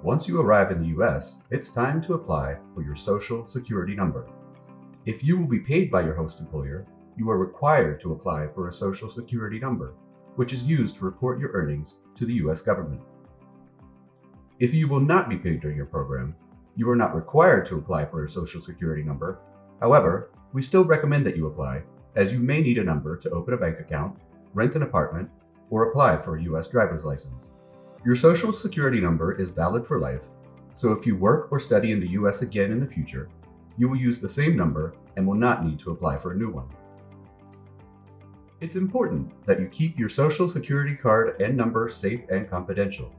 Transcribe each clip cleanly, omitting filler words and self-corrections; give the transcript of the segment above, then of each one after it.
Once you arrive in the US, it's time to apply for your Social Security number. If you will be paid by your host employer, you are required to apply for a Social Security number, which is used to report your earnings to the US government. If you will not be paid during your program, you are not required to apply for a Social Security number. However, we still recommend that you apply, as you may need a number to open a bank account, rent an apartment, or apply for a US driver's license. Your Social Security number is valid for life, so if you work or study in the US again in the future, you will use the same number and will not need to apply for a new one. It's important that you keep your Social Security card and number safe and confidential.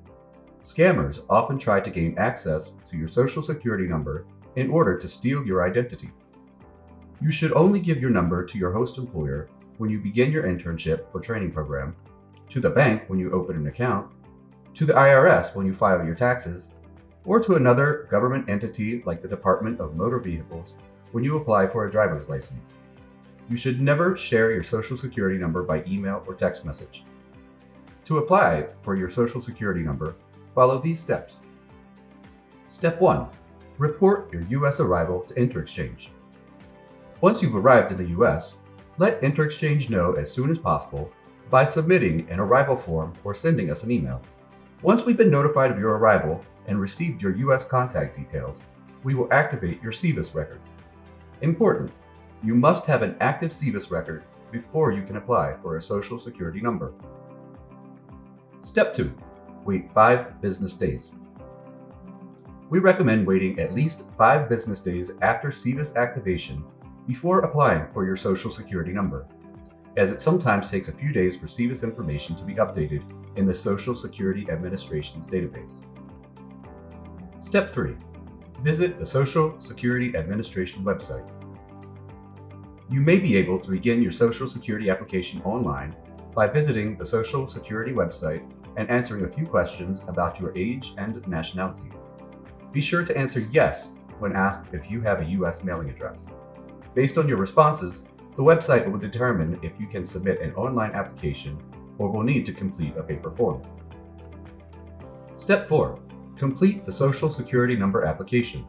Scammers often try to gain access to your Social Security number in order to steal your identity. You should only give your number to your host employer when you begin your internship or training program, to the bank when you open an account, to the IRS when you file your taxes, or to another government entity like the Department of Motor Vehicles when you apply for a driver's license. You should never share your Social Security number by email or text message. To apply for your Social Security number, follow these steps. Step 1. Report your U.S. arrival to InterExchange. Once you've arrived in the U.S., let InterExchange know as soon as possible by submitting an arrival form or sending us an email. Once we've been notified of your arrival and received your U.S. contact details, we will activate your SEVIS record. Important: you must have an active SEVIS record before you can apply for a Social Security number. Step 2. Wait 5 business days. We recommend waiting at least 5 business days after SEVIS activation before applying for your Social Security number, as it sometimes takes a few days for SEVIS information to be updated in the Social Security Administration's database. Step 3. Visit the Social Security Administration website. You may be able to begin your Social Security application online by visiting the Social Security website and answering a few questions about your age and nationality. Be sure to answer yes when asked if you have a U.S. mailing address. Based on your responses, the website will determine if you can submit an online application or will need to complete a paper form. Step 4. Complete the Social Security number application.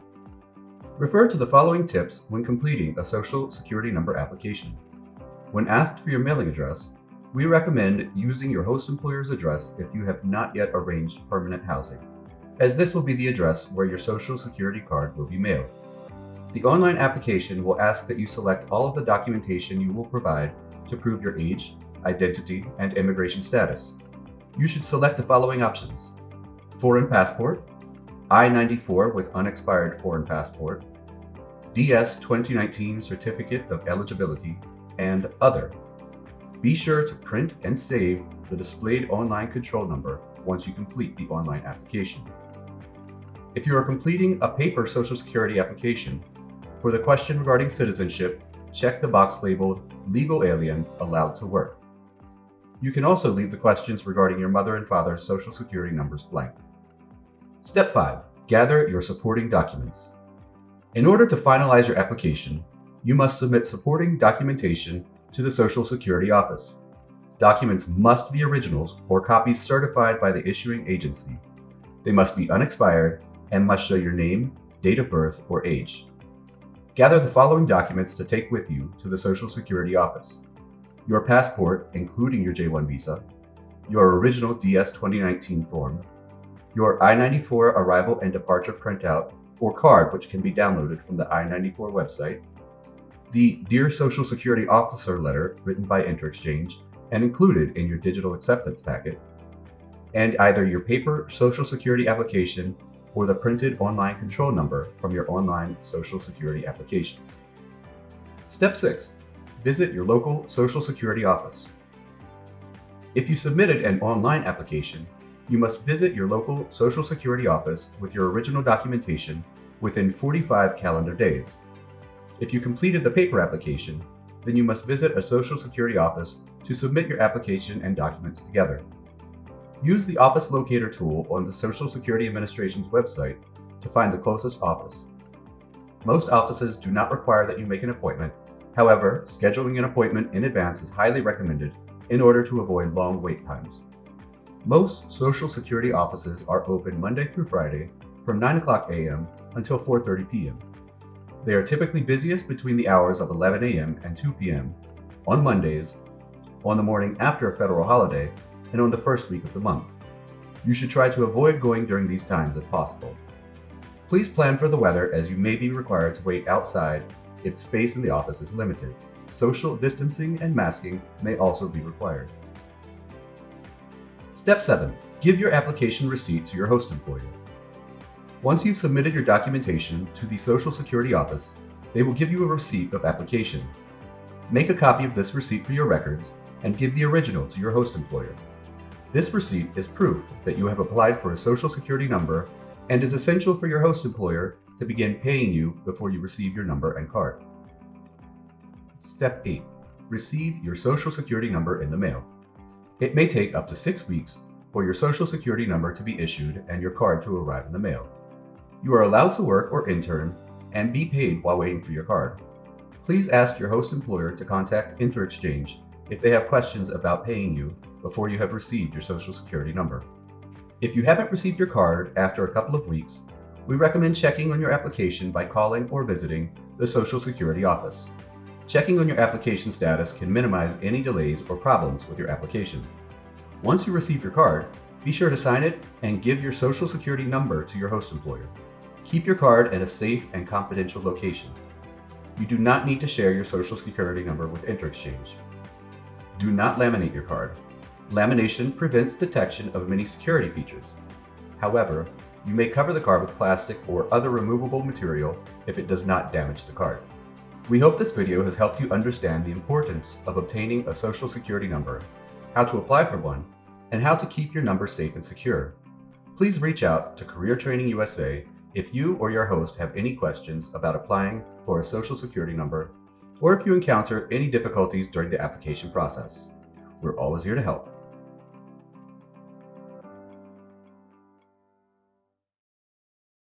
Refer to the following tips when completing a Social Security number application. When asked for your mailing address, we recommend using your host employer's address if you have not yet arranged permanent housing, as this will be the address where your Social Security card will be mailed. The online application will ask that you select all of the documentation you will provide to prove your age, identity, and immigration status. You should select the following options: foreign passport, I-94 with unexpired foreign passport, DS 2019 Certificate of Eligibility, and Other. Be sure to print and save the displayed online control number once you complete the online application. If you are completing a paper Social Security application, for the question regarding citizenship, check the box labeled Legal Alien Allowed to Work. You can also leave the questions regarding your mother and father's Social Security numbers blank. Step 5. Gather your supporting documents. In order to finalize your application, you must submit supporting documentation to the Social Security office. Documents must be originals or copies certified by the issuing agency. They must be unexpired and must show your name, date of birth, or age. Gather the following documents to take with you to the Social Security office: your passport, including your J-1 visa, your original DS 2019 form, your I-94 arrival and departure printout or card, which can be downloaded from the I-94 website, the Dear Social Security Officer letter written by InterExchange and included in your digital acceptance packet, and either your paper Social Security application or the printed online control number from your online Social Security application. Step 6. Visit your local Social Security office. If you submitted an online application, you must visit your local Social Security office with your original documentation within 45 calendar days. If you completed the paper application, then you must visit a Social Security office to submit your application and documents together. Use the Office Locator tool on the Social Security Administration's website to find the closest office. Most offices do not require that you make an appointment. However, scheduling an appointment in advance is highly recommended in order to avoid long wait times. Most Social Security offices are open Monday through Friday from 9 o'clock a.m. until 4:30 p.m. They are typically busiest between the hours of 11 a.m. and 2 p.m. on Mondays, on the morning after a federal holiday, and on the first week of the month. You should try to avoid going during these times if possible. Please plan for the weather, as you may be required to wait outside if space in the office is limited. Social distancing and masking may also be required. Step 7. Give your application receipt to your host employer. Once you've submitted your documentation to the Social Security office, they will give you a receipt of application. Make a copy of this receipt for your records and give the original to your host employer. This receipt is proof that you have applied for a Social Security number and is essential for your host employer to begin paying you before you receive your number and card. Step 8. Receive your Social Security number in the mail. It may take up to 6 weeks for your Social Security number to be issued and your card to arrive in the mail. You are allowed to work or intern and be paid while waiting for your card. Please ask your host employer to contact InterExchange if they have questions about paying you before you have received your Social Security number. If you haven't received your card after a couple of weeks, we recommend checking on your application by calling or visiting the Social Security office. Checking on your application status can minimize any delays or problems with your application. Once you receive your card, be sure to sign it and give your Social Security number to your host employer. Keep your card in a safe and confidential location. You do not need to share your Social Security number with InterExchange. Do not laminate your card. Lamination prevents detection of many security features. However, you may cover the card with plastic or other removable material if it does not damage the card. We hope this video has helped you understand the importance of obtaining a Social Security number, how to apply for one, and how to keep your number safe and secure. Please reach out to Career Training USA if you or your host have any questions about applying for a Social Security number, or if you encounter any difficulties during the application process. We're always here to help.